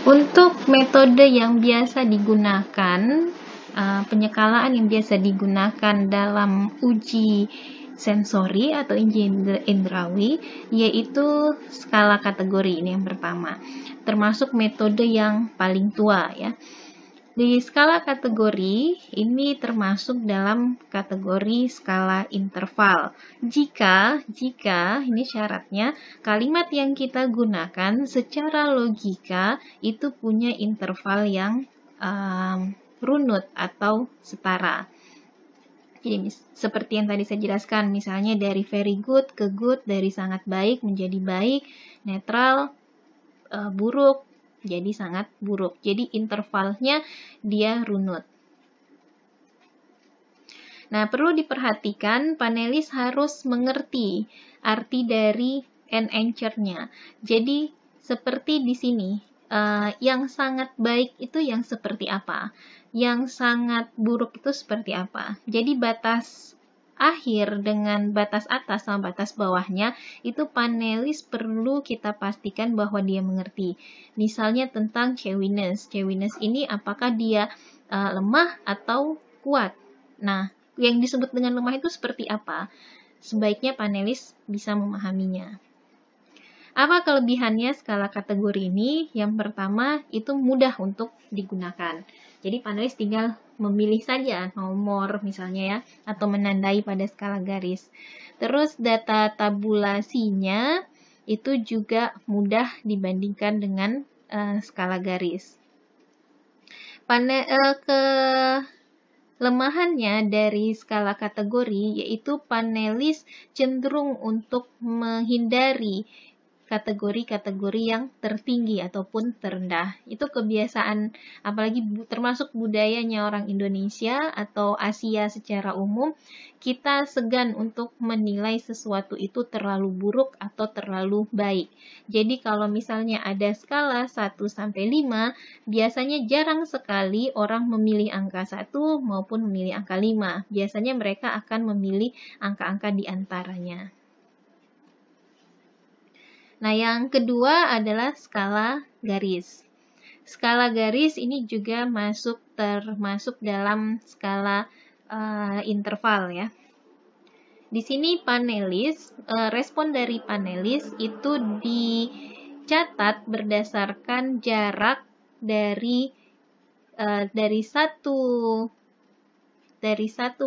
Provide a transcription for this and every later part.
Untuk metode yang biasa digunakan, penyekalaan yang biasa digunakan dalam uji sensori atau uji indrawi, yaitu skala kategori. Ini yang pertama, termasuk metode yang paling tua ya. Di skala kategori ini termasuk dalam kategori skala interval. Jika ini syaratnya, kalimat yang kita gunakan secara logika itu punya interval yang runut atau setara. Jadi seperti yang tadi saya jelaskan, misalnya dari very good ke good, dari sangat baik menjadi baik, netral, buruk, jadi sangat buruk. Jadi intervalnya dia runut. Nah, perlu diperhatikan panelis harus mengerti arti dari and-nya. Jadi seperti di sini, yang sangat baik itu yang seperti apa? Yang sangat buruk itu seperti apa? Jadi batas akhir dengan batas atas sama batas bawahnya itu panelis perlu kita pastikan bahwa dia mengerti. Misalnya tentang chewiness. Chewiness ini apakah dia lemah atau kuat? Nah, yang disebut dengan lemah itu seperti apa? Sebaiknya panelis bisa memahaminya. Apa kelebihannya skala kategori ini? Yang pertama, itu mudah untuk digunakan. Jadi panelis tinggal memilih saja nomor misalnya ya, atau menandai pada skala garis. Terus data tabulasinya itu juga mudah dibandingkan dengan skala garis. Kelemahannya dari skala kategori yaitu panelis cenderung untuk menghindari kategori-kategori yang tertinggi ataupun terendah. Itu kebiasaan, apalagi termasuk budayanya orang Indonesia atau Asia secara umum, kita segan untuk menilai sesuatu itu terlalu buruk atau terlalu baik. Jadi kalau misalnya ada skala 1-5, biasanya jarang sekali orang memilih angka 1 maupun memilih angka 5. Biasanya mereka akan memilih angka-angka di antaranya. Nah, yang kedua adalah skala garis. Skala garis ini juga termasuk dalam skala interval ya. Di sini panelis, respon dari panelis itu dicatat berdasarkan jarak dari satu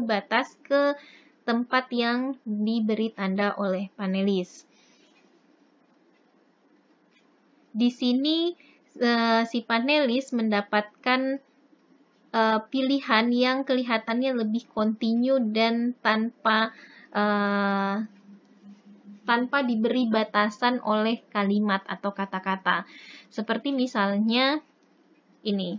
batas ke tempat yang diberi tanda oleh panelis. Di sini si panelis mendapatkan pilihan yang kelihatannya lebih kontinu dan tanpa diberi batasan oleh kalimat atau kata-kata. Seperti misalnya ini.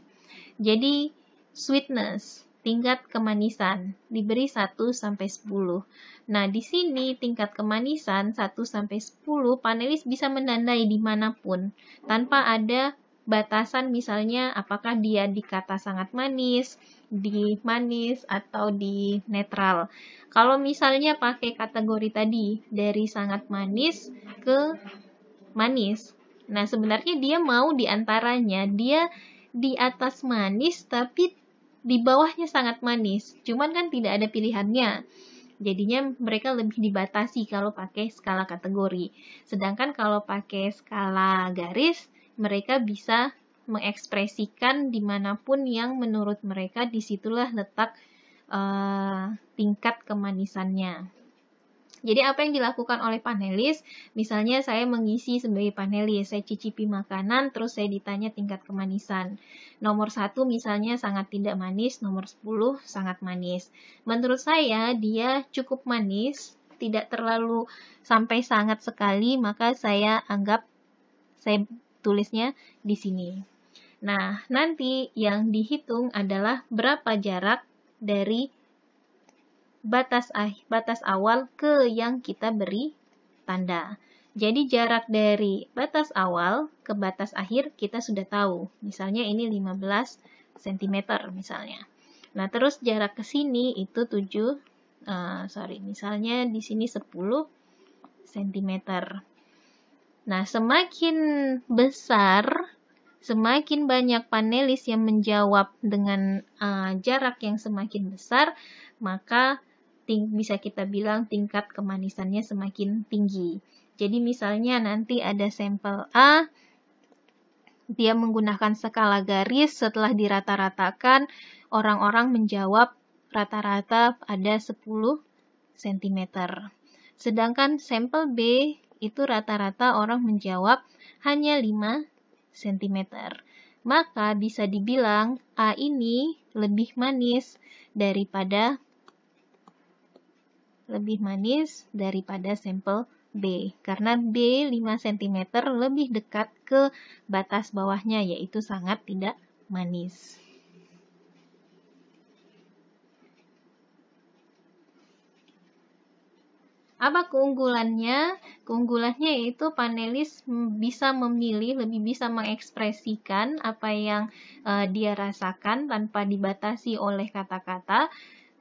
Jadi sweetness, tingkat kemanisan, diberi 1-10. Nah, di sini tingkat kemanisan 1-10, panelis bisa menandai dimanapun, tanpa ada batasan misalnya apakah dia di kata sangat manis, di manis, atau di netral. Kalau misalnya pakai kategori tadi, dari sangat manis ke manis. Nah, sebenarnya dia mau di antaranya, dia di atas manis tapi di bawahnya sangat manis. Cuman kan tidak ada pilihannya. Jadinya mereka lebih dibatasi kalau pakai skala kategori. Sedangkan kalau pakai skala garis, mereka bisa mengekspresikan dimanapun yang menurut mereka disitulah letak tingkat kemanisannya. Jadi apa yang dilakukan oleh panelis, misalnya saya mengisi sebagai panelis, saya cicipi makanan, terus saya ditanya tingkat kemanisan. Nomor 1 misalnya sangat tidak manis, nomor 10 sangat manis. Menurut saya dia cukup manis, tidak terlalu sampai sangat sekali, maka saya tulisnya di sini. Nah, nanti yang dihitung adalah berapa jarak dari batas awal ke yang kita beri tanda. Jadi jarak dari batas awal ke batas akhir kita sudah tahu. Misalnya ini 15 cm misalnya. Nah, terus jarak ke sini itu misalnya di sini 10 cm. Nah, semakin besar semakin banyak panelis yang menjawab dengan jarak yang semakin besar, maka bisa kita bilang tingkat kemanisannya semakin tinggi. Jadi misalnya nanti ada sampel A, dia menggunakan skala garis, setelah dirata-ratakan, orang-orang menjawab rata-rata ada 10 cm. Sedangkan sampel B, itu rata-rata orang menjawab hanya 5 cm. Maka bisa dibilang A ini lebih manis daripada sampel B, karena B 5 cm lebih dekat ke batas bawahnya, yaitu sangat tidak manis. Apa keunggulannya? Keunggulannya yaitu panelis bisa memilih, lebih bisa mengekspresikan apa yang dia rasakan tanpa dibatasi oleh kata-kata.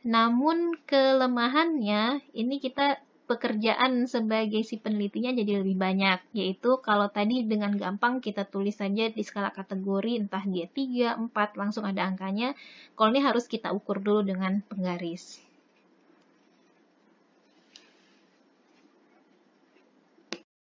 Namun kelemahannya, ini kita pekerjaan sebagai si penelitinya jadi lebih banyak, yaitu kalau tadi dengan gampang kita tulis saja di skala kategori, entah dia 3, 4, langsung ada angkanya. Kalau ini harus kita ukur dulu dengan penggaris.